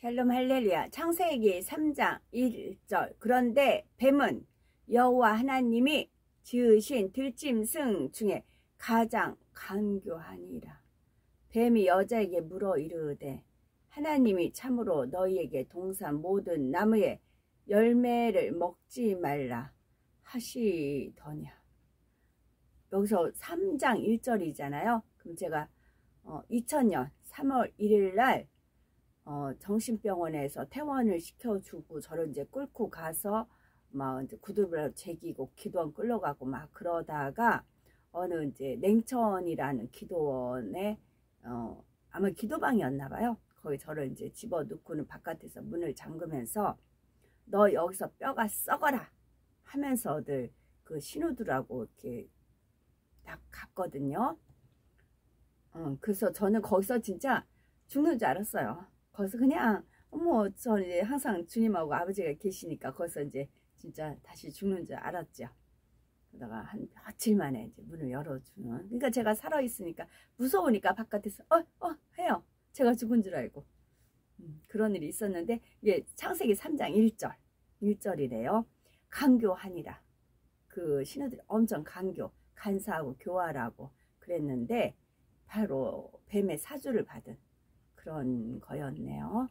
샬롬 할렐루야. 창세기 3장 1절. 그런데 뱀은 여호와 하나님이 지으신 들짐승 중에 가장 간교하니라. 뱀이 여자에게 물어 이르되 하나님이 참으로 너희에게 동산 모든 나무의 열매를 먹지 말라 하시더냐. 여기서 3장 1절이잖아요. 그럼 제가 2000년 3월 1일 날 정신병원에서 퇴원을 시켜주고 저를 이제 끌고 가서 막 이제 구두를 제기고 기도원 끌러가고 막 그러다가 어느 이제 냉천이라는 기도원에 아마 기도방이었나 봐요. 거기 저를 이제 집어넣고는 바깥에서 문을 잠그면서 너 여기서 뼈가 썩어라 하면서들 그 신우들하고 이렇게 딱 갔거든요. 그래서 저는 거기서 진짜 죽는 줄 알았어요. 거기서 그냥 저는 이제 항상 주님하고 아버지가 계시니까 거기서 이제 진짜 다시 죽는 줄 알았죠. 그러다가 한 며칠 만에 이제 문을 열어주는. 그러니까 제가 살아있으니까 무서우니까 바깥에서 해요. 제가 죽은 줄 알고. 그런 일이 있었는데 이게 창세기 3장 1절이래요. 간교하니라. 그 신우들이 엄청 간사하고 교활하고 그랬는데 바로 뱀의 사주를 받은 그런 거였네요.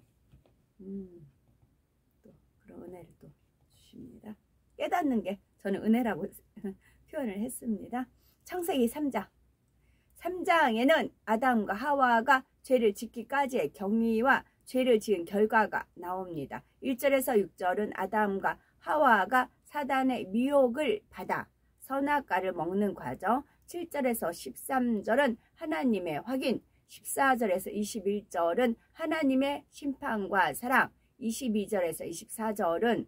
또 그런 은혜를 또 주십니다. 깨닫는 게 저는 은혜라고 표현을 했습니다. 창세기 3장에는 아담과 하와가 죄를 짓기까지의 경위와 죄를 지은 결과가 나옵니다. 1절에서 6절은 아담과 하와가 사단의 미혹을 받아 선악과를 먹는 과정, 7절에서 13절은 하나님의 확인, 14절에서 21절은 하나님의 심판과 사랑, 22절에서 24절은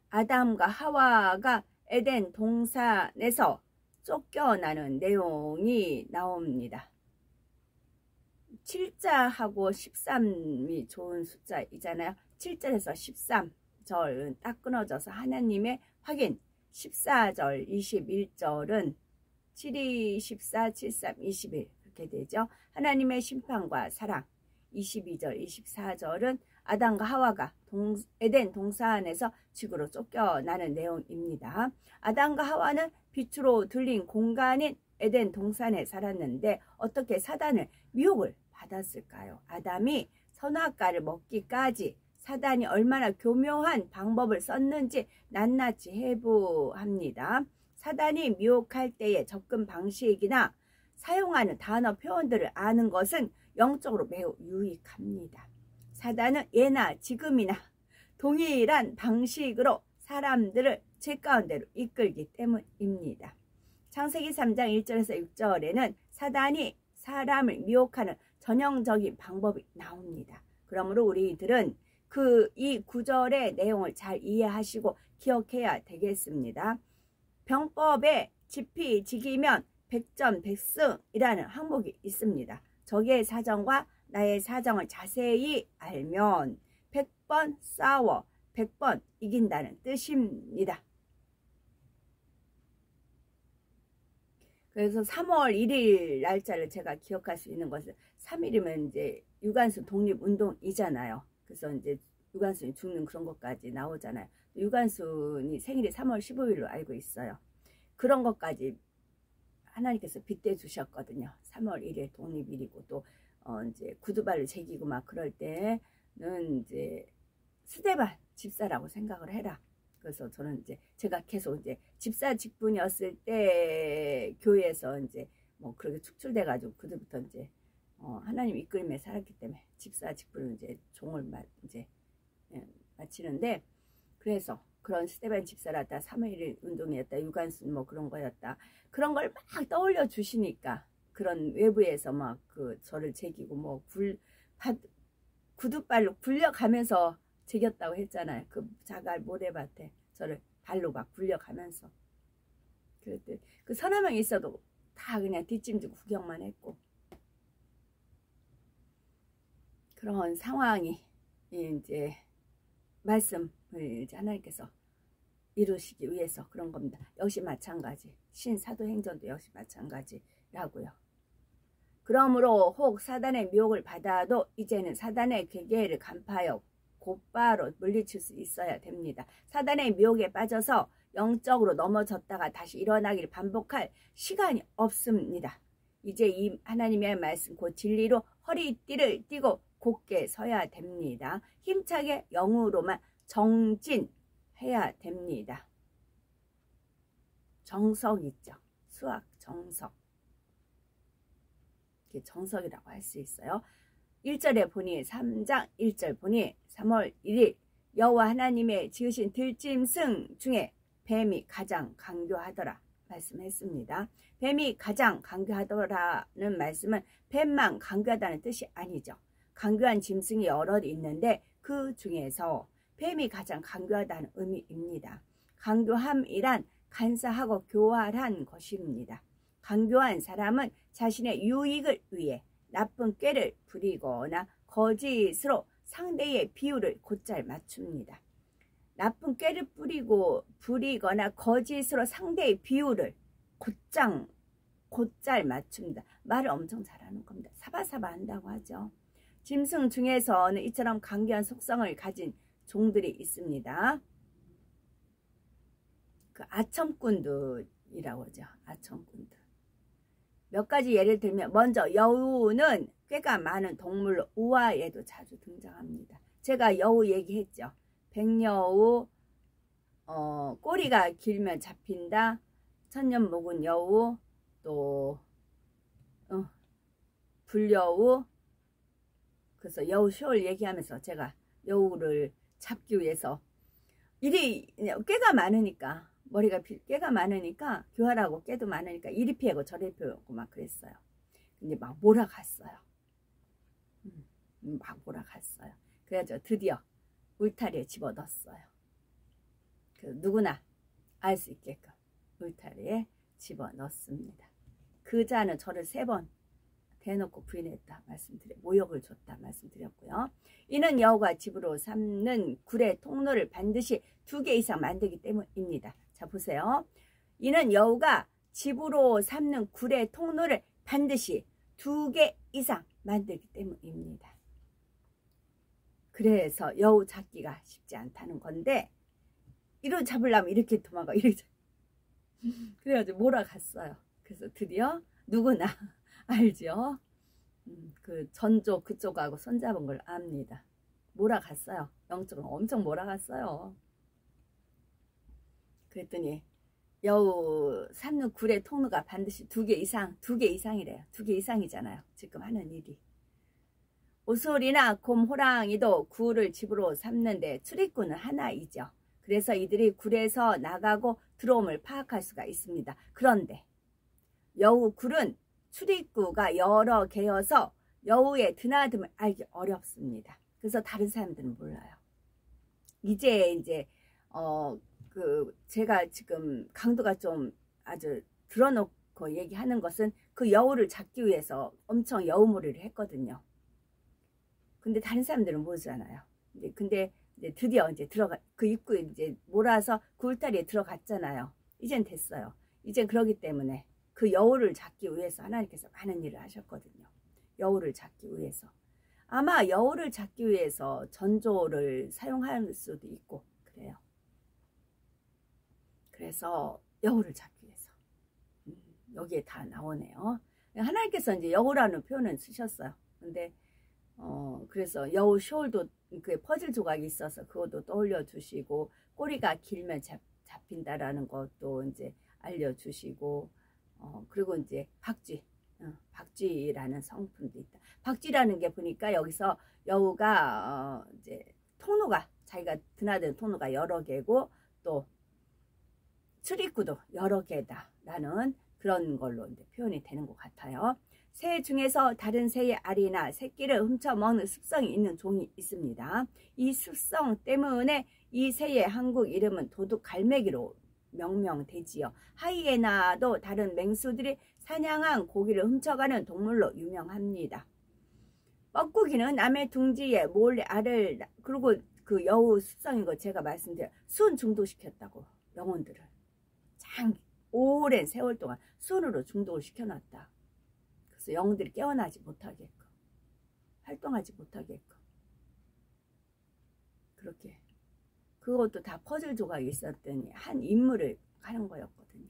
아담과 하와가 에덴 동산에서 쫓겨나는 내용이 나옵니다. 7자하고 13이 좋은 숫자이잖아요. 7절에서 13절은 딱 끊어져서 하나님의 확인, 14절, 21절은 7이 14, 73, 21 그렇게 되죠. 하나님의 심판과 사랑, 22절, 24절은 아담과 하와가 에덴 동산에서 지구로 쫓겨나는 내용입니다. 아담과 하와는 빛으로 둘린 공간인 에덴 동산에 살았는데 어떻게 사단을 미혹을 받았을까요? 아담이 선악과를 먹기까지 사단이 얼마나 교묘한 방법을 썼는지 낱낱이 해부합니다. 사단이 미혹할 때의 접근 방식이나 사용하는 단어 표현들을 아는 것은 영적으로 매우 유익합니다. 사단은 예나 지금이나 동일한 방식으로 사람들을 죄 가운데로 이끌기 때문입니다. 창세기 3장 1절에서 6절에는 사단이 사람을 미혹하는 전형적인 방법이 나옵니다. 그러므로 우리들은 이 구절의 내용을 잘 이해하시고 기억해야 되겠습니다. 병법에 지피지기면 백전백승이라는 항목이 있습니다. 적의 사정과 나의 사정을 자세히 알면 100번 싸워 100번 이긴다는 뜻입니다. 그래서 3월 1일 날짜를 제가 기억할 수 있는 것은 3일이면 이제 유관순 독립운동이잖아요. 그래서 이제 유관순이 죽는 그런 것까지 나오잖아요. 유관순이 생일이 3월 15일로 알고 있어요. 그런 것까지 하나님께서 빗대 주셨거든요. 3월 1일 독립일이고 또 이제 구두발을 제기고 막 그럴 때는 이제 스데반 집사라고 생각을 해라. 그래서 저는 이제 제가 계속 이제 집사 직분이었을 때 교회에서 이제 뭐 그렇게 축출돼 가지고 그때부터 이제 하나님 이끌림에 살았기 때문에 집사 직분을 이제 종을 이제 마치는데, 그래서 그런 스테반 집사라다 3.1 운동이었다 유관순 뭐 그런 거였다 그런 걸 막 떠올려 주시니까 그런 외부에서 막 저를 제기고 뭐 구두발로 굴려가면서 제겼다고 했잖아요. 그 자갈 모래밭에 저를 발로 막 굴려가면서 그랬더니 그 서너 명 있어도 다 그냥 뒷짐지고 구경만 했고, 그런 상황이 이제 말씀을 이제 하나님께서 이루시기 위해서 그런 겁니다. 역시 마찬가지. 신사도행전도 역시 마찬가지라고요. 그러므로 혹 사단의 미혹을 받아도 이제는 사단의 괴계를 간파하여 곧바로 물리칠 수 있어야 됩니다. 사단의 미혹에 빠져서 영적으로 넘어졌다가 다시 일어나기를 반복할 시간이 없습니다. 이제 이 하나님의 말씀 곧 진리로 허리띠를 띠고 곧게 서야 됩니다. 힘차게 영으로만 정진해야 됩니다. 정석 있죠. 수학 정석. 이게 정석이라고 할 수 있어요. 1절에 보니 3장 1절 보니 3월 1일 여호와 하나님의 지으신 들짐승 중에 뱀이 가장 강교하더라 말씀했습니다. 뱀이 가장 강교하더라는 말씀은 뱀만 강교하다는 뜻이 아니죠. 강교한 짐승이 여럿 있는데 그 중에서 뱀이 가장 강교하다는 의미입니다. 강교함이란 간사하고 교활한 것입니다. 강교한 사람은 자신의 유익을 위해 나쁜 꾀를 부리거나 거짓으로 상대의 비율을 곧잘 맞춥니다. 나쁜 꾀를 부리거나 거짓으로 상대의 비율을 곧잘 맞춥니다. 말을 엄청 잘하는 겁니다. 사바사바 한다고 하죠. 짐승 중에서는 이처럼 강교한 속성을 가진 종들이 있습니다. 그 아첨꾼들이라고 하죠. 아첨꾼들. 몇 가지 예를 들면 먼저 여우는 꾀가 많은 동물로 우화에도 자주 등장합니다. 제가 여우 얘기했죠. 백여우, 꼬리가 길면 잡힌다. 천년 묵은 여우, 또 불여우. 그래서 여우 쇼를 얘기하면서 제가 여우를 잡기 위해서 꾀가 많으니까 머리가 꾀가 많으니까 교활하고 꾀도 많으니까 이리 피하고 저리 피하고 막 그랬어요. 근데 막 몰아갔어요. 막 몰아갔어요. 그래서 드디어 울타리에 집어넣었어요. 누구나 알 수 있게끔 울타리에 집어넣습니다. 그 자는 저를 3번 대놓고 부인했다 모욕을 줬다 말씀드렸고요. 이는 여우가 집으로 삼는 굴의 통로를 반드시 2개 이상 만들기 때문입니다. 자 보세요. 이는 여우가 집으로 삼는 굴의 통로를 반드시 2개 이상 만들기 때문입니다. 그래서 여우 잡기가 쉽지 않다는 건데 이를 잡으려면 이렇게 도망가 이렇게 그래가지고 몰아갔어요. 그래서 드디어 누구나 알죠? 그 전조 그쪽하고 손잡은 걸 압니다. 몰아갔어요. 영적으로 엄청 몰아갔어요. 그랬더니 여우 삼는 굴의 통로가 반드시 2개 이상이래요. 2개 이상이잖아요. 지금 하는 일이. 오솔이나 곰, 호랑이도 굴을 집으로 삼는데 출입구는 하나이죠. 그래서 이들이 굴에서 나가고 들어옴을 파악할 수가 있습니다. 그런데 여우 굴은 출입구가 여러 개여서 여우의 드나듦을 알기 어렵습니다. 그래서 다른 사람들은 몰라요. 이제 제가 지금 강도가 좀 아주 드러놓고 얘기하는 것은 그 여우를 잡기 위해서 엄청 여우몰이를 했거든요. 근데 다른 사람들은 모르잖아요. 근데 이제 드디어 이제 그 입구에 이제 몰아서 그 울타리에 들어갔잖아요. 이젠 됐어요. 이젠 그러기 때문에 그 여우를 잡기 위해서 하나님께서 많은 일을 하셨거든요. 여우를 잡기 위해서. 아마 여우를 잡기 위해서 전조를 사용할 수도 있고 그래요. 그래서 여우를 잡기 위해서. 여기에 다 나오네요. 하나님께서 이제 여우라는 표현을 쓰셨어요. 근데 그래서 여우 숄도 그 퍼즐 조각이 있어서 그것도 떠올려 주시고 꼬리가 길면 잡힌다라는 것도 이제 알려주시고 그리고 이제 박쥐라는 성품도 있다. 박쥐라는 게 보니까 여기서 여우가 이제 통로가 자기가 드나드는 통로가 여러 개고 또 출입구도 여러 개다라는 그런 걸로 이제 표현이 되는 것 같아요. 새 중에서 다른 새의 알이나 새끼를 훔쳐먹는 습성이 있는 종이 있습니다. 이 습성 때문에 이 새의 한국 이름은 도둑 갈매기로 명명되지요. 하이에나도 다른 맹수들이 사냥한 고기를 훔쳐가는 동물로 유명합니다. 뻐꾸기는 남의 둥지에 몰래 알을 그리고 그 여우 습성인 거 제가 말씀드려요. 순 중독시켰다고 영혼들을 오랜 세월 동안 순으로 중독을 시켜놨다. 그래서 그래서 영들이 깨어나지 못하게끔, 활동하지 못하게끔 그렇게. 그것도 다 퍼즐 조각이 있었더니 한 인물을 하는 거였거든요.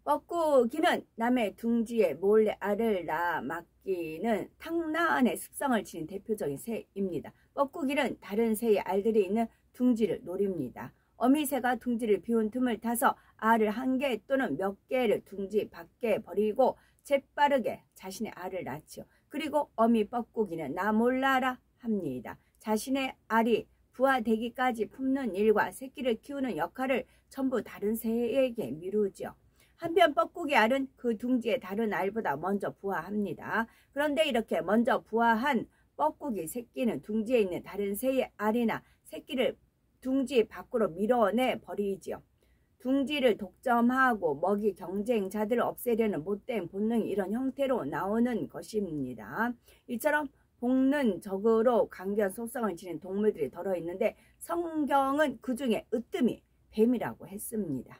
뻐꾸기는 남의 둥지에 몰래 알을 낳아 맡기는 탕나안의 습성을 지닌 대표적인 새입니다. 뻐꾸기는 다른 새의 알들이 있는 둥지를 노립니다. 어미새가 둥지를 비운 틈을 타서 알을 한 개 또는 몇 개를 둥지 밖에 버리고 재빠르게 자신의 알을 낳지요. 그리고 어미 뻐꾸기는 나 몰라라 합니다. 자신의 알이 부화되기까지 품는 일과 새끼를 키우는 역할을 전부 다른 새에게 미루죠. 한편 뻐꾸기 알은 그 둥지의 다른 알보다 먼저 부화합니다. 그런데 이렇게 먼저 부화한 뻐꾸기 새끼는 둥지에 있는 다른 새의 알이나 새끼를 둥지 밖으로 밀어내 버리지요. 둥지를 독점하고 먹이 경쟁자들을 없애려는 못된 본능이 이런 형태로 나오는 것입니다. 이처럼 본능적으로 강렬한 속성을 지닌 동물들이 들어있는데 성경은 그 중에 으뜸이 뱀이라고 했습니다.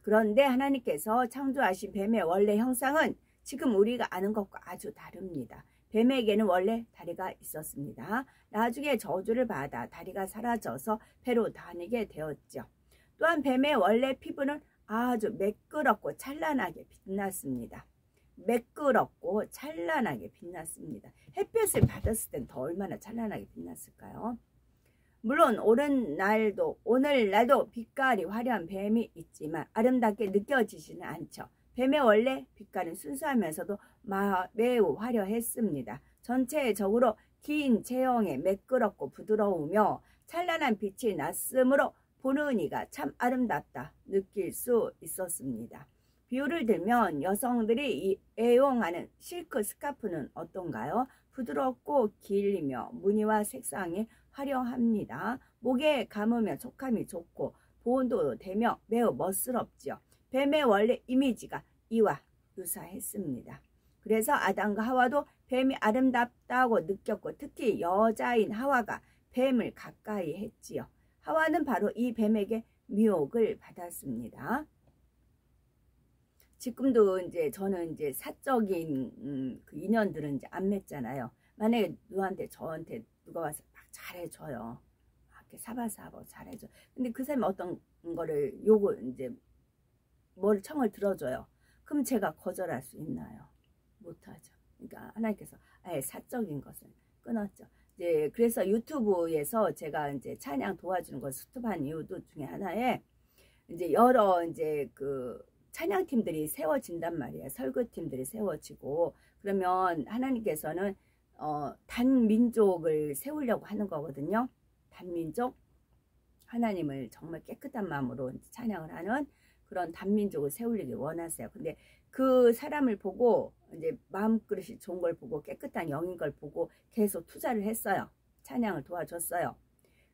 그런데 하나님께서 창조하신 뱀의 원래 형상은 지금 우리가 아는 것과 아주 다릅니다. 뱀에게는 원래 다리가 있었습니다. 나중에 저주를 받아 다리가 사라져서 배로 다니게 되었죠. 또한 뱀의 원래 피부는 아주 매끄럽고 찬란하게 빛났습니다. 매끄럽고 찬란하게 빛났습니다. 햇볕을 받았을 땐 더 얼마나 찬란하게 빛났을까요? 물론 오늘날도 빛깔이 화려한 뱀이 있지만 아름답게 느껴지지는 않죠. 뱀의 원래 빛깔은 순수하면서도 매우 화려했습니다. 전체적으로 긴 체형에 매끄럽고 부드러우며 찬란한 빛이 났으므로 보는 이가 참 아름답다 느낄 수 있었습니다. 비유를 들면 여성들이 애용하는 실크 스카프는 어떤가요? 부드럽고 길리며 무늬와 색상이 화려합니다. 목에 감으면 촉감이 좋고 보온도 되며 매우 멋스럽지요. 뱀의 원래 이미지가 이와 유사했습니다. 그래서 아담과 하와도 뱀이 아름답다고 느꼈고 특히 여자인 하와가 뱀을 가까이 했지요. 하와는 바로 이 뱀에게 미혹을 받았습니다. 지금도 이제 저는 이제 사적인 그 인연들은 이제 안 맺잖아요. 만약에 저한테 누가 와서 막 잘해줘요. 이렇게 사바사바 잘해줘. 근데 그 사람이 어떤 거를 이제 뭘 청을 들어줘요. 그럼 제가 거절할 수 있나요? 못하죠. 그러니까 하나님께서 아예 사적인 것을 끊었죠. 이제 그래서 유튜브에서 제가 이제 찬양 도와주는 걸 스톱한 이유도 중에 하나에 이제 여러 이제 그 찬양팀들이 세워진단 말이에요. 설교팀들이 세워지고 그러면 하나님께서는 단민족을 세우려고 하는 거거든요. 단민족, 하나님을 정말 깨끗한 마음으로 찬양을 하는 그런 단민족을 세우려기 원하세요. 근데 그 사람을 보고 이제 마음그릇이 좋은 걸 보고 깨끗한 영인 걸 보고 계속 투자를 했어요. 찬양을 도와줬어요.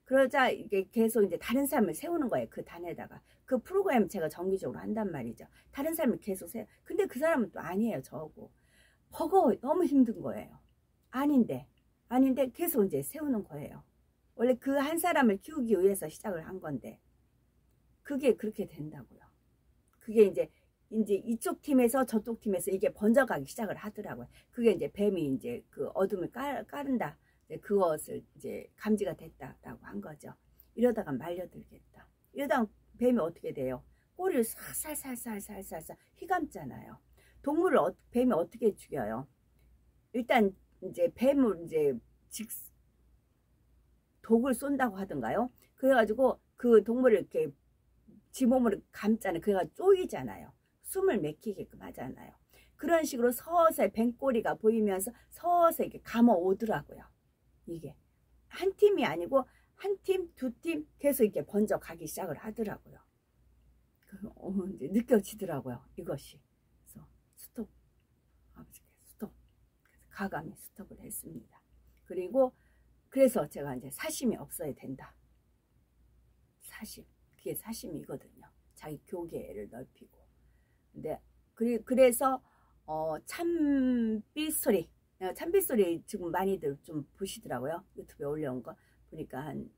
그러자 이게 계속 이제 다른 사람을 세우는 거예요. 그 단에다가. 그 프로그램 제가 정기적으로 한단 말이죠. 다른 사람을 계속 세워. 근데 그 사람은 또 아니에요. 저하고. 버거워. 너무 힘든 거예요. 아닌데 계속 이제 세우는 거예요. 원래 그 한 사람을 키우기 위해서 시작을 한 건데 그게 그렇게 된다고요. 그게 이제 이쪽 팀에서 저쪽 팀에서 이게 번져가기 시작을 하더라고요. 그게 이제 뱀이 이제 그 어둠을 까른다. 그것을 이제 감지가 됐다라고 한 거죠. 이러다가 말려들겠다. 이러다가 뱀이 어떻게 돼요? 꼬리를 살살살살살살 휘감잖아요. 뱀이 어떻게 죽여요? 일단 이제 뱀을 이제 독을 쏜다고 하던가요? 그래가지고 그 동물을 이렇게 지 몸으로 감잖아요. 그래가 쪼이잖아요. 숨을 막히게끔 하잖아요. 그런 식으로 서서히 뱀꼬리가 보이면서 서서히 이렇게 감아 오더라고요. 이게 한 팀이 아니고 한 팀, 두 팀 계속 이렇게 번져 가기 시작을 하더라고요. 이제 느껴지더라고요. 이것이. 그래서 스톱. 스톱. 가감히 스톱을 했습니다. 그래서 제가 이제 사심이 없어야 된다. 사심. 그게 사심이거든요. 자기 교계를 넓히고. 근데 그래서 참빗소리 지금 많이들 좀 보시더라고요. 유튜브에 올려온 거 보니까 한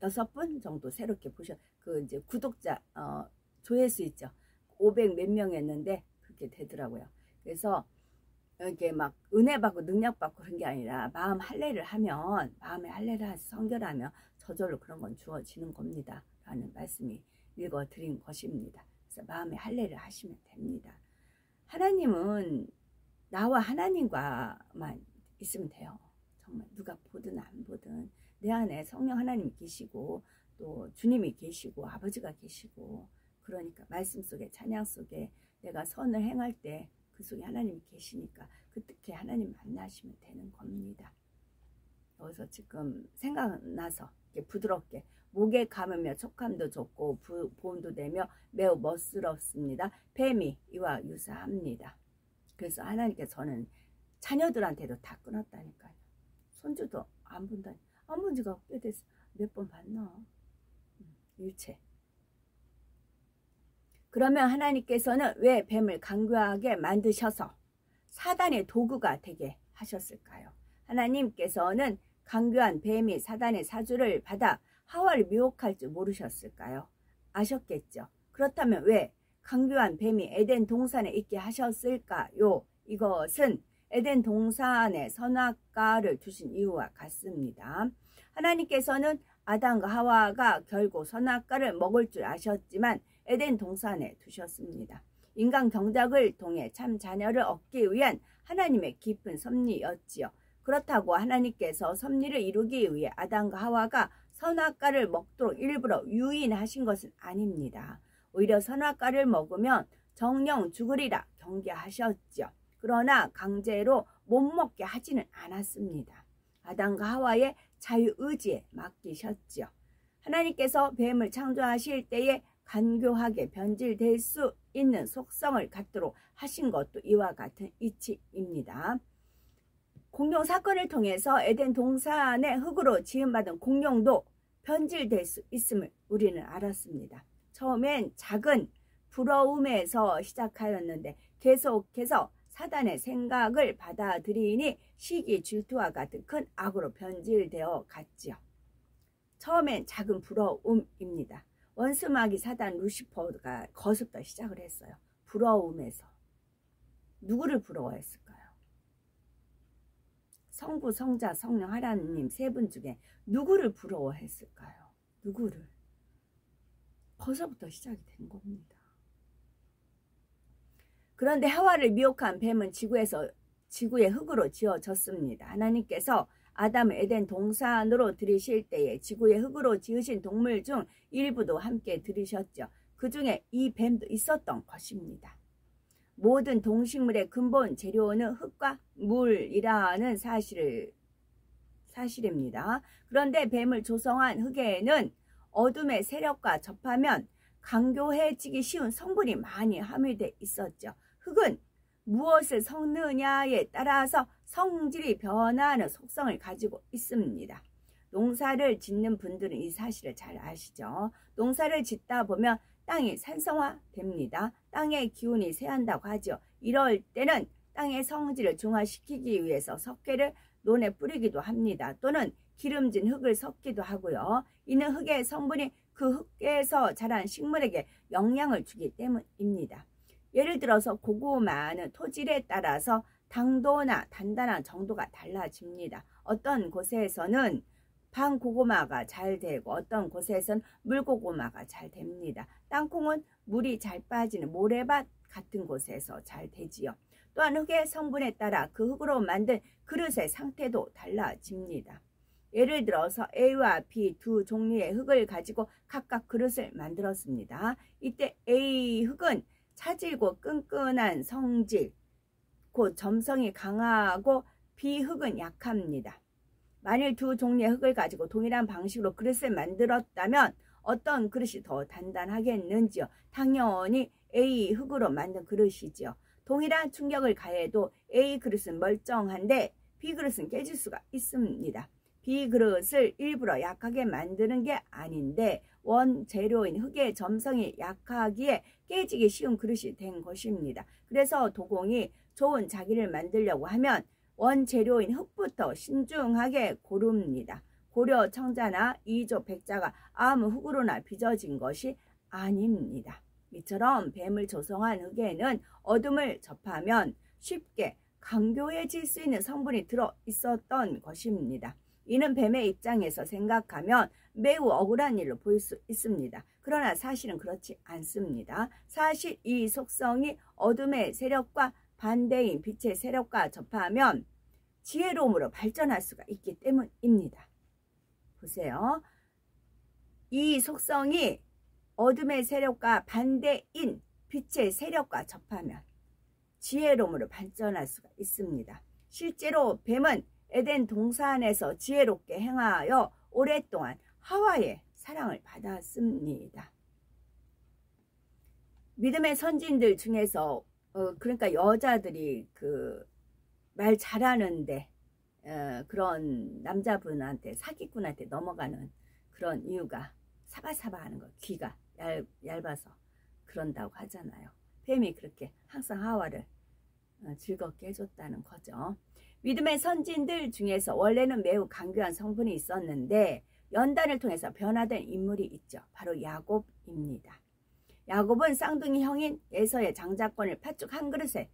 6분 정도 새롭게 이제 구독자 조회수 있죠. 500 몇 명이었는데 그렇게 되더라고요. 그래서 이렇게 막 은혜 받고 능력 받고 그런 게 아니라 마음 할례를 하면, 마음의 할례를 해서 성결하면 저절로 그런 건 주어지는 겁니다 라는 말씀이 읽어드린 것입니다. 그래서 마음의 할례를 하시면 됩니다. 하나님은 나와 하나님과만 있으면 돼요. 정말 누가 보든 안 보든 내 안에 성령 하나님이 계시고 또 주님이 계시고 아버지가 계시고, 그러니까 말씀 속에 찬양 속에 내가 선을 행할 때 그 속에 하나님이 계시니까 그때 하나님 만나시면 되는 겁니다. 여기서 지금 생각나서 이렇게 부드럽게 목에 감으며 촉감도 좋고 보온도 되며 매우 멋스럽습니다. 뱀이 이와 유사합니다. 그래서 하나님께 저는 자녀들한테도 다 끊었다니까요. 손주도 안 본다니. 안 본 지가 꽤 됐어. 몇 번 봤나? 일체. 그러면 하나님께서는 왜 뱀을 강교하게 만드셔서 사단의 도구가 되게 하셨을까요? 하나님께서는 강교한 뱀이 사단의 사주를 받아 하와를 미혹할 줄 모르셨을까요? 아셨겠죠? 그렇다면 왜 강교한 뱀이 에덴 동산에 있게 하셨을까요? 이것은 에덴 동산에 선악과를 두신 이유와 같습니다. 하나님께서는 아담과 하와가 결국 선악과를 먹을 줄 아셨지만 에덴 동산에 두셨습니다. 인간 경작을 통해 참 자녀를 얻기 위한 하나님의 깊은 섭리였지요. 그렇다고 하나님께서 섭리를 이루기 위해 아담과 하와가 선악과를 먹도록 일부러 유인하신 것은 아닙니다. 오히려 선악과를 먹으면 정령 죽으리라 경계하셨죠. 그러나 강제로 못 먹게 하지는 않았습니다. 아담과 하와의 자유의지에 맡기셨죠. 하나님께서 뱀을 창조하실 때에 간교하게 변질될 수 있는 속성을 갖도록 하신 것도 이와 같은 이치입니다. 공룡 사건을 통해서 에덴 동산의 흙으로 지음받은 공룡도 변질될 수 있음을 우리는 알았습니다. 처음엔 작은 부러움에서 시작하였는데 계속해서 사단의 생각을 받아들이니 시기 질투와 같은 큰 악으로 변질되어 갔지요. 처음엔 작은 부러움입니다. 원수마귀 사단 루시퍼가 거기서부터 시작을 했어요. 부러움에서. 누구를 부러워했을까요? 성부, 성자, 성령 하나님 세 분 중에 누구를 부러워했을까요? 누구를? 거기서부터 시작이 된 겁니다. 그런데 하와를 미혹한 뱀은 지구의 흙으로 지어졌습니다. 하나님께서 아담을 에덴 동산으로 들이실 때에 지구의 흙으로 지으신 동물 중 일부도 함께 들이셨죠. 그 중에 이 뱀도 있었던 것입니다. 모든 동식물의 근본 재료는 흙과 물이라는 사실입니다. 그런데 뱀을 조성한 흙에는 어둠의 세력과 접하면 강교해지기 쉬운 성분이 많이 함유되어 있었죠. 흙은 무엇을 섞느냐에 따라서 성질이 변하는 속성을 가지고 있습니다. 농사를 짓는 분들은 이 사실을 잘 아시죠? 농사를 짓다 보면 땅이 산성화됩니다. 땅의 기운이 쇠한다고 하죠. 이럴 때는 땅의 성질을 중화시키기 위해서 석회를 논에 뿌리기도 합니다. 또는 기름진 흙을 섞기도 하고요. 이는 흙의 성분이 그 흙에서 자란 식물에게 영향을 주기 때문입니다. 예를 들어서 고구마는 토질에 따라서 당도나 단단한 정도가 달라집니다. 어떤 곳에서는 방고구마가 잘 되고 어떤 곳에서는 물고구마가 잘 됩니다. 땅콩은 물이 잘 빠지는 모래밭 같은 곳에서 잘 되지요. 또한 흙의 성분에 따라 그 흙으로 만든 그릇의 상태도 달라집니다. 예를 들어서 A와 B 두 종류의 흙을 가지고 각각 그릇을 만들었습니다. 이때 A 흙은 차질고 끈끈한 성질, 곧 점성이 강하고 B 흙은 약합니다. 만일 두 종류의 흙을 가지고 동일한 방식으로 그릇을 만들었다면 어떤 그릇이 더 단단하겠는지요? 당연히 A 흙으로 만든 그릇이지요. 동일한 충격을 가해도 A 그릇은 멀쩡한데 B 그릇은 깨질 수가 있습니다. B 그릇을 일부러 약하게 만드는 게 아닌데 원재료인 흙의 점성이 약하기에 깨지기 쉬운 그릇이 된 것입니다. 그래서 도공이 좋은 자기를 만들려고 하면 원재료인 흙부터 신중하게 고릅니다. 고려 청자나 이조 백자가 아무 흙으로나 빚어진 것이 아닙니다. 이처럼 뱀을 조성한 흙에는 어둠을 접하면 쉽게 강교해질 수 있는 성분이 들어 있었던 것입니다. 이는 뱀의 입장에서 생각하면 매우 억울한 일로 보일 수 있습니다. 그러나 사실은 그렇지 않습니다. 사실 이 속성이 어둠의 세력과 반대인 빛의 세력과 접하면 지혜로움으로 발전할 수가 있기 때문입니다. 보세요. 이 속성이 어둠의 세력과 반대인 빛의 세력과 접하면 지혜로움으로 발전할 수가 있습니다. 실제로 뱀은 에덴 동산에서 지혜롭게 행하여 오랫동안 하와의 사랑을 받았습니다. 믿음의 선진들 중에서 그러니까 여자들이 그 말 잘하는데 그런 남자분한테 사기꾼한테 넘어가는 그런 이유가 사바사바하는 거, 귀가 얇아서 그런다고 하잖아요. 뱀이 그렇게 항상 하와를 즐겁게 해줬다는 거죠. 믿음의 선진들 중에서 원래는 매우 강교한 성분이 있었는데 연단을 통해서 변화된 인물이 있죠. 바로 야곱입니다. 야곱은 쌍둥이 형인 에서의 장자권을 팥죽 한 그릇에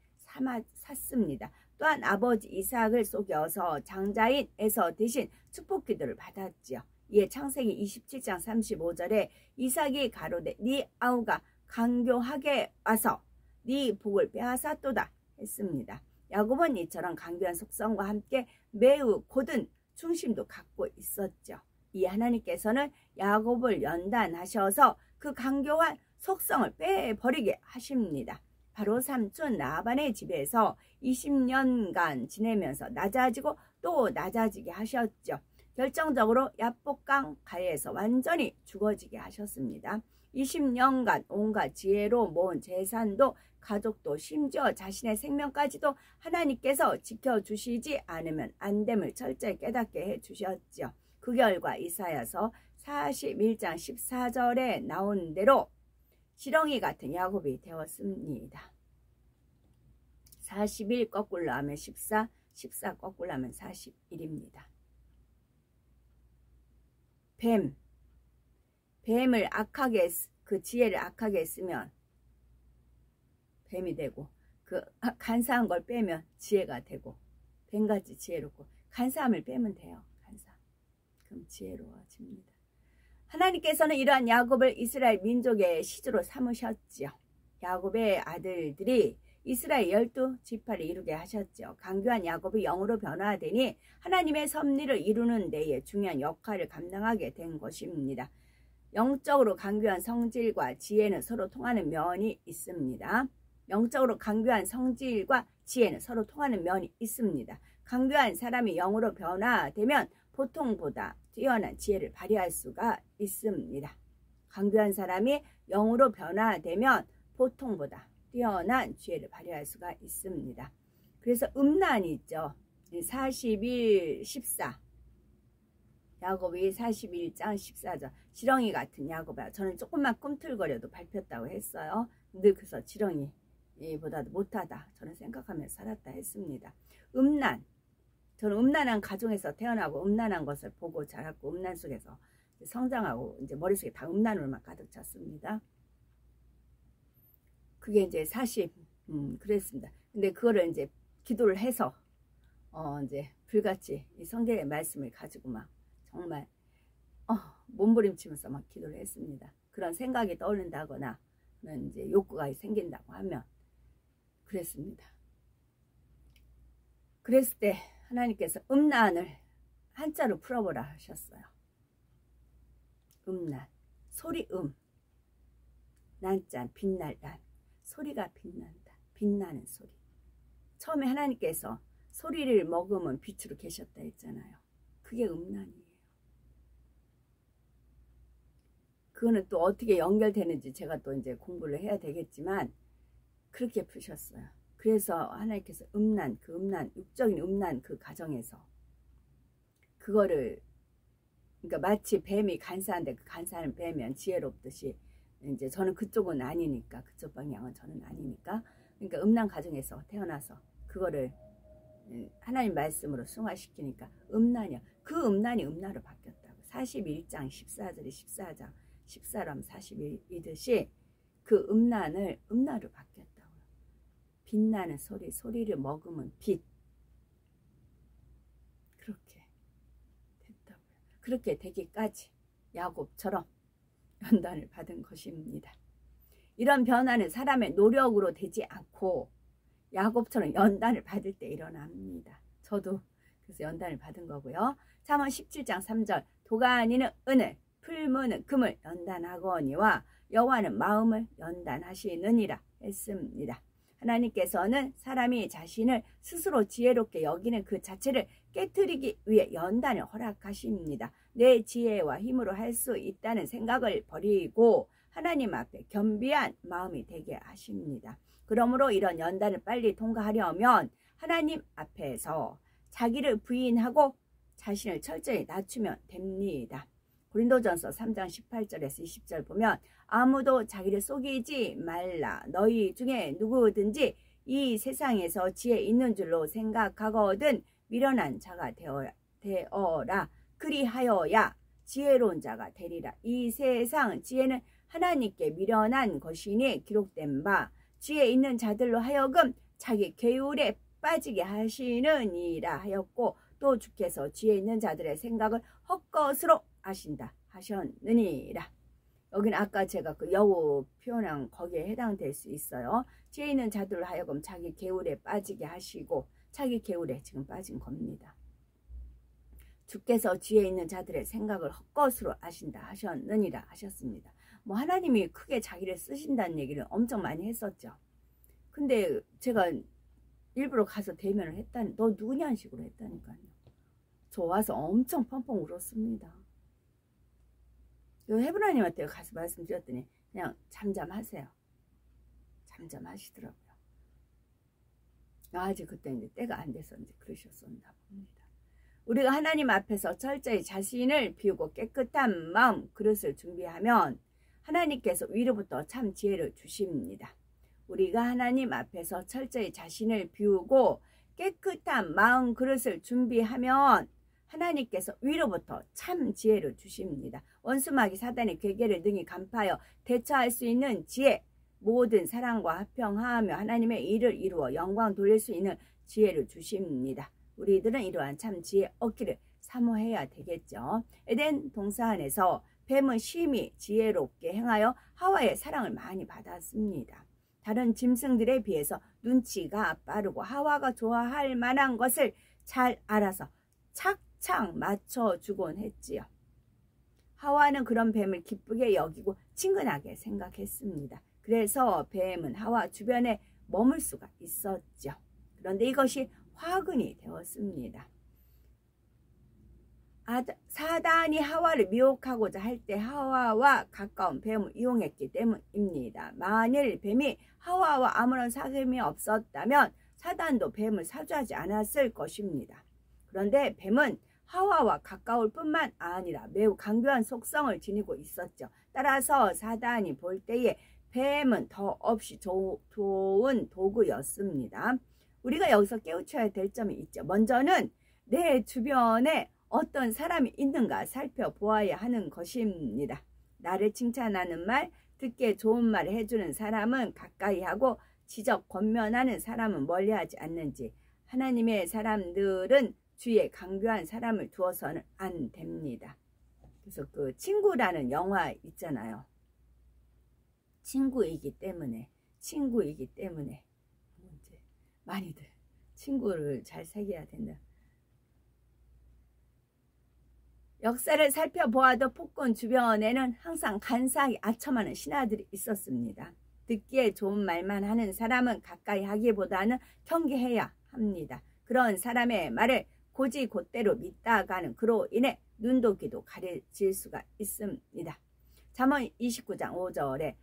샀습니다. 또한 아버지 이삭을 속여서 장자인 에서 대신 축복기도를 받았지요. 이에 창세기 27장 35절에 이삭이 가로되 네 아우가 강교하게 와서 네 복을 빼앗았도다 했습니다. 야곱은 이처럼 강교한 속성과 함께 매우 고든 충심도 갖고 있었죠. 이 하나님께서는 야곱을 연단하셔서 그 강교한 속성을 빼버리게 하십니다. 바로 삼촌 라반의 집에서 20년간 지내면서 낮아지고 또 낮아지게 하셨죠. 결정적으로 야복강 가에서 완전히 죽어지게 하셨습니다. 20년간 온갖 지혜로 모은 재산도 가족도 심지어 자신의 생명까지도 하나님께서 지켜주시지 않으면 안 됨을 철저히 깨닫게 해주셨죠. 그 결과 이사야서 41장 14절에 나온 대로 지렁이 같은 야곱이 되었습니다. 41 거꾸로 하면 14, 14 거꾸로 하면 41입니다. 뱀을 악하게, 그 지혜를 악하게 쓰면 뱀이 되고, 그 간사한 걸 빼면 지혜가 되고, 뱀같이 지혜롭고, 간사함을 빼면 돼요. 간사. 그럼 지혜로워집니다. 하나님께서는 이러한 야곱을 이스라엘 민족의 시주로 삼으셨지요. 야곱의 아들들이 이스라엘 12지파를 이루게 하셨죠. 강교한 야곱이 영으로 변화되니 하나님의 섭리를 이루는 데에 중요한 역할을 감당하게 된 것입니다. 영적으로 강교한 성질과 지혜는 서로 통하는 면이 있습니다. 영적으로 강교한 성질과 지혜는 서로 통하는 면이 있습니다. 강교한 사람이 영으로 변화되면 보통보다 뛰어난 지혜를 발휘할 수가 있습니다. 강교한 사람이 영으로 변화되면 보통보다 뛰어난 지혜를 발휘할 수가 있습니다. 그래서 음란이 있죠. 41, 14 야곱이 41장 14절 지렁이 같은 야곱아. 저는 조금만 꿈틀거려도 밟혔다고 했어요. 늘 그래서 지렁이보다도 못하다 저는 생각하면서 살았다 했습니다. 음란, 저는 음란한 가정에서 태어나고 음란한 것을 보고 자랐고 음란 속에서 성장하고 이제 머릿속에 다 음란으로만 가득 찼습니다. 그게 이제 40 그랬습니다. 근데 그거를 이제 기도를 해서 이제 불같이 이 성경의 말씀을 가지고 막 정말 몸부림치면서 막 기도를 했습니다. 그런 생각이 떠오른다거나 그런 이제 욕구가 생긴다고 하면 그랬습니다. 그랬을 때 하나님께서 음란을 한자로 풀어보라 하셨어요. 음란, 소리 난자, 빛날 난, 소리가 빛난다, 빛나는 소리. 처음에 하나님께서 소리를 머금은 빛으로 계셨다 했잖아요. 그게 음란이에요. 그거는 또 어떻게 연결되는지 제가 또 이제 공부를 해야 되겠지만 그렇게 푸셨어요. 그래서 하나님께서 육적인 음란 그 가정에서 그거를 그러니까 마치 뱀이 간사한데 그 간사는 뱀이면 지혜롭듯이 이제 저는 그쪽은 아니니까 그쪽 방향은 저는 아니니까 그러니까 음란 가정에서 태어나서 그거를 하나님 말씀으로 승화시키니까 음란이요. 그 음란이 음란으로 바뀌었다고. 41장 14절에 14장 14로 하면 41이듯이 그 음란을 음란으로 바뀌었다고요. 빛나는 소리, 소리를 머금은 빛. 그렇게 됐다고요. 그렇게 되기까지 야곱처럼 연단을 받은 것입니다. 이런 변화는 사람의 노력으로 되지 않고 야곱처럼 연단을 받을 때 일어납니다. 저도 그래서 연단을 받은 거고요. 잠언 17장 3절 도가니는 은을 풀무는 금을 연단하거니와 여호와는 마음을 연단하시느니라 했습니다. 하나님께서는 사람이 자신을 스스로 지혜롭게 여기는 그 자체를 깨트리기 위해 연단을 허락하십니다. 내 지혜와 힘으로 할 수 있다는 생각을 버리고 하나님 앞에 겸비한 마음이 되게 하십니다. 그러므로 이런 연단을 빨리 통과하려면 하나님 앞에서 자기를 부인하고 자신을 철저히 낮추면 됩니다. 고린도전서 3장 18절에서 20절 보면 아무도 자기를 속이지 말라. 너희 중에 누구든지 이 세상에서 지혜 있는 줄로 생각하거든 미련한 자가 되어라. 그리하여야 지혜로운 자가 되리라. 이 세상 지혜는 하나님께 미련한 것이니 기록된 바 지혜 있는 자들로 하여금 자기 계율에 빠지게 하시느니라 하였고 또 주께서 지혜 있는 자들의 생각을 헛것으로 하신다 하셨느니라. 여기는 아까 제가 그 여우 표현한 거기에 해당될 수 있어요. 지혜 있는 자들로 하여금 자기 계율에 빠지게 하시고 자기 계율에 지금 빠진 겁니다. 주께서 지혜 있는 자들의 생각을 헛것으로 하신다 하셨느니라 하셨습니다. 뭐 하나님이 크게 자기를 쓰신다는 얘기를 엄청 많이 했었죠. 근데 제가 일부러 가서 대면을 했다니 너 누구냐는 식으로 했다니까요. 저 와서 엄청 펑펑 울었습니다. 헤브라님한테 가서 말씀드렸더니 그냥 잠잠하세요. 잠잠하시더라고요. 아직 그때 이제 때가 안 돼서 이제 그러셨었나 봅니다. 우리가 하나님 앞에서 철저히 자신을 비우고 깨끗한 마음 그릇을 준비하면 하나님께서 위로부터 참 지혜를 주십니다. 우리가 하나님 앞에서 철저히 자신을 비우고 깨끗한 마음 그릇을 준비하면 하나님께서 위로부터 참 지혜를 주십니다. 원수마귀 사단의 괴계를 능히 간파하여 대처할 수 있는 지혜, 모든 사랑과 화평하며 하나님의 일을 이루어 영광 돌릴 수 있는 지혜를 주십니다. 우리들은 이러한 참 지혜 얻기를 사모해야 되겠죠. 에덴 동산 안에서 뱀은 심히 지혜롭게 행하여 하와의 사랑을 많이 받았습니다. 다른 짐승들에 비해서 눈치가 빠르고 하와가 좋아할 만한 것을 잘 알아서 착착 맞춰주곤 했지요. 하와는 그런 뱀을 기쁘게 여기고 친근하게 생각했습니다. 그래서 뱀은 하와 주변에 머물 수가 있었죠. 그런데 이것이 화근이 되었습니다. 사단이 하와를 미혹하고자 할 때 하와와 가까운 뱀을 이용했기 때문입니다. 만일 뱀이 하와와 아무런 사귐이 없었다면 사단도 뱀을 사주하지 않았을 것입니다. 그런데 뱀은 하와와 가까울 뿐만 아니라 매우 강교한 속성을 지니고 있었죠. 따라서 사단이 볼 때에 뱀은 더없이 좋은 도구였습니다. 우리가 여기서 깨우쳐야 될 점이 있죠. 먼저는 내 주변에 어떤 사람이 있는가 살펴보아야 하는 것입니다. 나를 칭찬하는 말, 듣기에 좋은 말을 해주는 사람은 가까이 하고 지적 권면하는 사람은 멀리하지 않는지 하나님의 사람들은 주위에 강교한 사람을 두어서는 안 됩니다. 그래서 그 친구라는 영화 있잖아요. 친구이기 때문에 이제 많이들 친구를 잘 사귀어야 된다. 역사를 살펴보아도 폭군 주변에는 항상 간사하게 아첨하는 신하들이 있었습니다. 듣기에 좋은 말만 하는 사람은 가까이 하기보다는 경계해야 합니다. 그런 사람의 말을 고지곧대로 믿다가는 그로 인해 눈도 귀도 가려질 수가 있습니다. 잠언 29장 5절에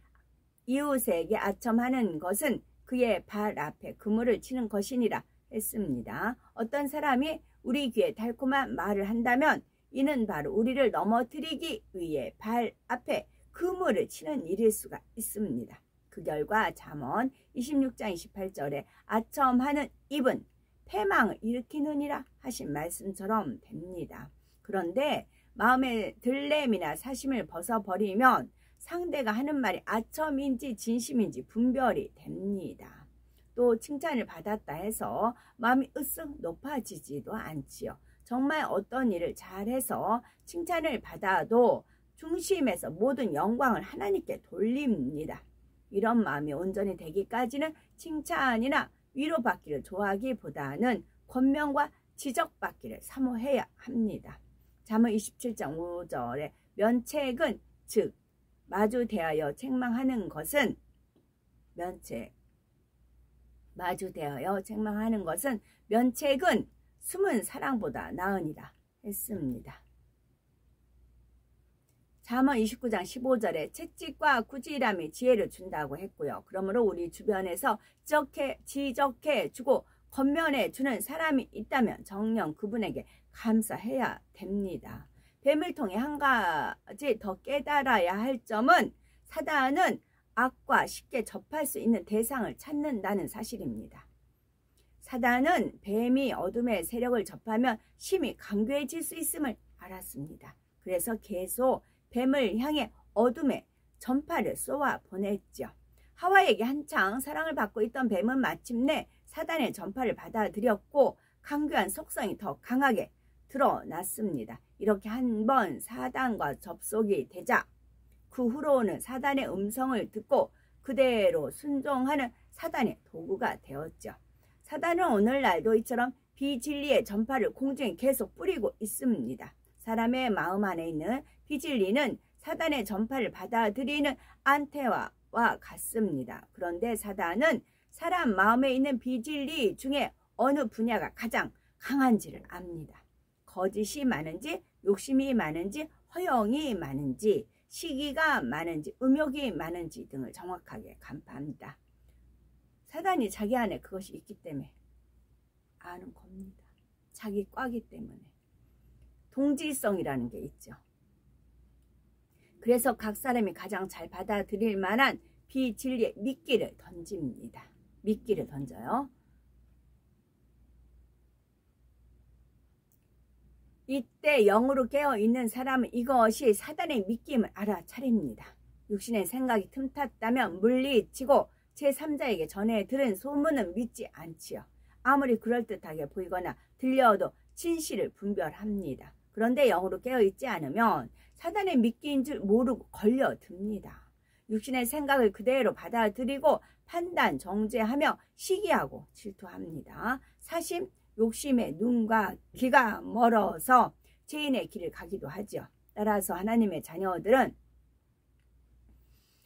이웃에게 아첨하는 것은 그의 발 앞에 그물을 치는 것이니라 했습니다. 어떤 사람이 우리 귀에 달콤한 말을 한다면 이는 바로 우리를 넘어뜨리기 위해 발 앞에 그물을 치는 일일 수가 있습니다. 그 결과 잠언 26장 28절에 아첨하는 입은 패망을 일으키느니라 하신 말씀처럼 됩니다. 그런데 마음의 들램이나 사심을 벗어버리면 상대가 하는 말이 아첨인지 진심인지 분별이 됩니다. 또 칭찬을 받았다 해서 마음이 으쓱 높아지지도 않지요. 정말 어떤 일을 잘해서 칭찬을 받아도 중심에서 모든 영광을 하나님께 돌립니다. 이런 마음이 온전히 되기까지는 칭찬이나 위로받기를 좋아하기보다는 권명과 지적받기를 사모해야 합니다. 잠언 27장 5절에 면책은 즉 마주 대하여 책망하는 것은 면책은 숨은 사랑보다 나으니라 했습니다. 잠언 29장 15절에 채찍과 꾸지람이 지혜를 준다고 했고요. 그러므로 우리 주변에서 지적해 주고 권면해 주는 사람이 있다면 정녕 그분에게 감사해야 됩니다. 뱀을 통해 한 가지 더 깨달아야 할 점은 사단은 악과 쉽게 접할 수 있는 대상을 찾는다는 사실입니다. 사단은 뱀이 어둠의 세력을 접하면 심히 강교해질 수 있음을 알았습니다. 그래서 계속 뱀을 향해 어둠의 전파를 쏘아 보냈죠. 하와에게 한창 사랑을 받고 있던 뱀은 마침내 사단의 전파를 받아들였고 강교한 속성이 더 강하게 드러났습니다. 이렇게 한 번 사단과 접속이 되자 그 후로는 사단의 음성을 듣고 그대로 순종하는 사단의 도구가 되었죠. 사단은 오늘날도 이처럼 비진리의 전파를 공중에 계속 뿌리고 있습니다. 사람의 마음 안에 있는 비진리는 사단의 전파를 받아들이는 안테나와 같습니다. 그런데 사단은 사람 마음에 있는 비진리 중에 어느 분야가 가장 강한지를 압니다. 거짓이 많은지, 욕심이 많은지, 허영이 많은지, 시기가 많은지, 음욕이 많은지 등을 정확하게 간파합니다. 사단이 자기 안에 그것이 있기 때문에 아는 겁니다. 자기 과기 때문에. 동질성이라는 게 있죠. 그래서 각 사람이 가장 잘 받아들일 만한 비진리의 미끼를 던집니다. 미끼를 던져요. 이때 영으로 깨어있는 사람은 이것이 사단의 미끼임을 알아차립니다. 육신의 생각이 틈탔다면 물리치고 제3자에게 전해 들은 소문은 믿지 않지요. 아무리 그럴듯하게 보이거나 들려도 진실을 분별합니다. 그런데 영으로 깨어있지 않으면 사단의 미끼인 줄 모르고 걸려듭니다. 육신의 생각을 그대로 받아들이고 판단, 정죄하며 시기하고 질투합니다. 사심, 욕심의 눈과 귀가 멀어서 죄인의 길을 가기도 하죠. 따라서 하나님의 자녀들은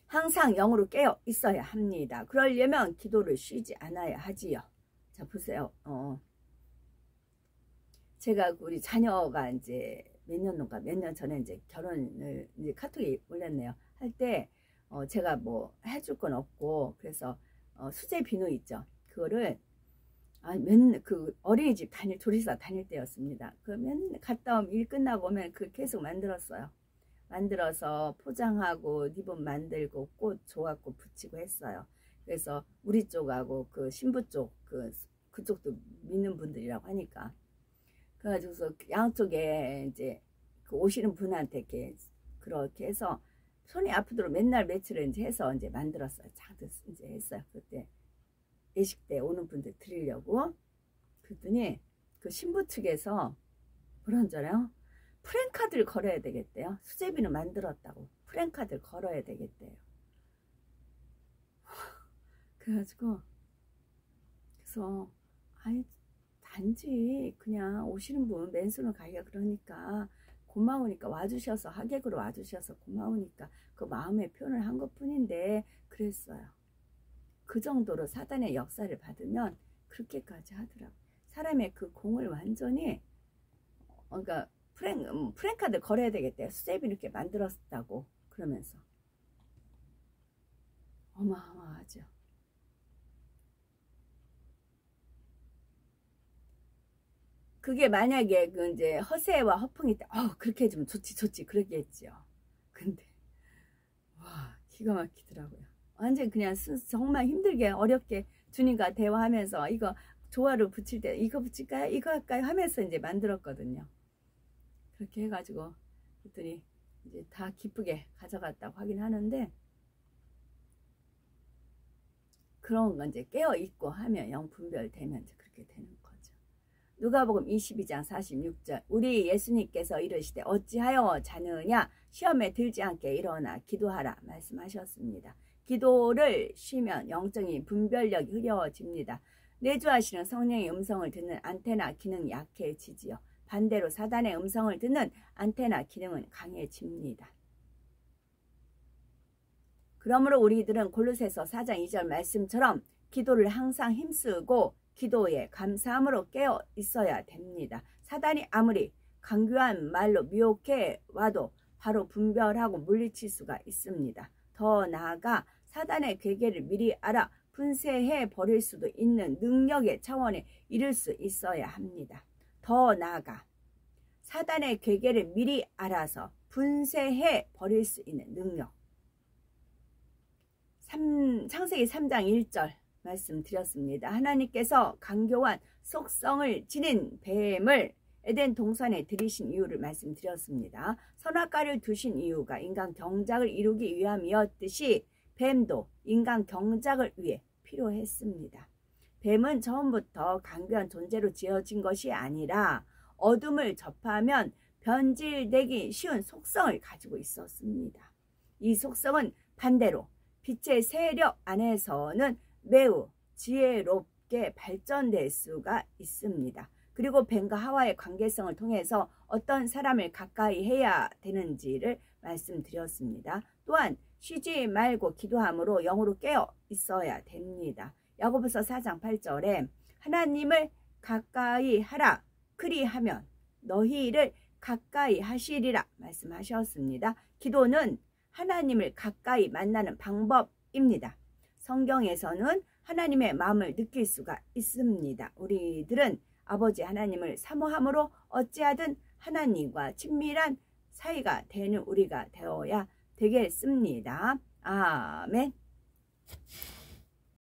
항상 영으로 깨어 있어야 합니다. 그러려면 기도를 쉬지 않아야 하지요. 자, 보세요. 제가 우리 자녀가 이제 몇 년 전에 이제 결혼을 이제 카톡에 올렸네요. 할 때 제가 뭐 해줄 건 없고 그래서 수제 비누 있죠. 그거를 맨날 그 어린이집 조리사 다닐 때였습니다. 그 맨날 갔다 오면 일 끝나고 오면 그 계속 만들었어요. 만들어서 포장하고 리본 만들고 꽃 줘갖고 붙이고 했어요. 그래서 우리 쪽하고 그 신부 쪽 그쪽도 믿는 분들이라고 하니까 그래가지고서 양쪽에 이제 그 오시는 분한테 이렇게 그렇게 해서 손이 아프도록 맨날 며칠을 이제 해서 이제 만들었어요. 장도 이제 했어요. 그때 예식 때 오는 분들 드리려고. 그랬더니 그 신부 측에서 뭐라는 줄 알아요? 프랜카드를 걸어야 되겠대요. 수제비는 만들었다고 프랜카드를 걸어야 되겠대요. 그래가지고 그래서 단지 그냥 오시는 분 맨손으로 가기가 그러니까 고마우니까 와주셔서 하객으로 와주셔서 고마우니까 그 마음의 표현을 한 것뿐인데 그랬어요. 그 정도로 사단의 역사를 받으면 그렇게까지 하더라고요. 사람의 그 공을 완전히 그러니까 프랜카드 걸어야 되겠대요. 수제비 이렇게 만들었다고 그러면서 어마어마하죠. 그게 만약에 그 이제 허세와 허풍이 때 그렇게 해주면 좋지 그렇게 했죠. 근데 와 기가 막히더라고요. 완전 그냥 정말 힘들게 어렵게 주님과 대화하면서 이거 조화를 붙일 때 이거 붙일까요? 이거 할까요? 하면서 이제 만들었거든요. 그렇게 해가지고 그랬더니 이제 다 기쁘게 가져갔다고 하긴 하는데, 그런 건 이제 깨어 있고 하면 영분별되면 이제 그렇게 되는 거죠. 누가복음 22장 46절 우리 예수님께서 이르시되 어찌하여 자느냐 시험에 들지 않게 일어나 기도하라 말씀하셨습니다. 기도를 쉬면 영적인 분별력이 흐려집니다. 내주하시는 성령의 음성을 듣는 안테나 기능이 약해지지요. 반대로 사단의 음성을 듣는 안테나 기능은 강해집니다. 그러므로 우리들은 골로새서 4장 2절 말씀처럼 기도를 항상 힘쓰고 기도에 감사함으로 깨어 있어야 됩니다. 사단이 아무리 강교한 말로 미혹해 와도 바로 분별하고 물리칠 수가 있습니다. 더 나아가 사단의 괴계를 미리 알아 분쇄해 버릴 수도 있는 능력의 차원에 이를 수 있어야 합니다. 더 나아가 사단의 괴계를 미리 알아서 분쇄해 버릴 수 있는 능력. 창세기 3장 1절 말씀드렸습니다. 하나님께서 강교한 속성을 지닌 뱀을 에덴 동산에 들이신 이유를 말씀드렸습니다. 선악과를 두신 이유가 인간 경작을 이루기 위함이었듯이 뱀도 인간 경작을 위해 필요했습니다. 뱀은 처음부터 강교한 존재로 지어진 것이 아니라 어둠을 접하면 변질되기 쉬운 속성을 가지고 있었습니다. 이 속성은 반대로 빛의 세력 안에서는 매우 지혜롭게 발전될 수가 있습니다. 그리고 뱀과 하와의 관계성을 통해서 어떤 사람을 가까이 해야 되는지를 말씀드렸습니다. 또한 쉬지 말고 기도함으로 영으로 깨어 있어야 됩니다. 야고보서 4장 8절에 하나님을 가까이 하라 그리하면 너희를 가까이 하시리라 말씀하셨습니다. 기도는 하나님을 가까이 만나는 방법입니다. 성경에서는 하나님의 마음을 느낄 수가 있습니다. 우리들은 아버지 하나님을 사모함으로 어찌하든 하나님과 친밀한 사이가 되는 우리가 되어야 되겠습니다. 아멘.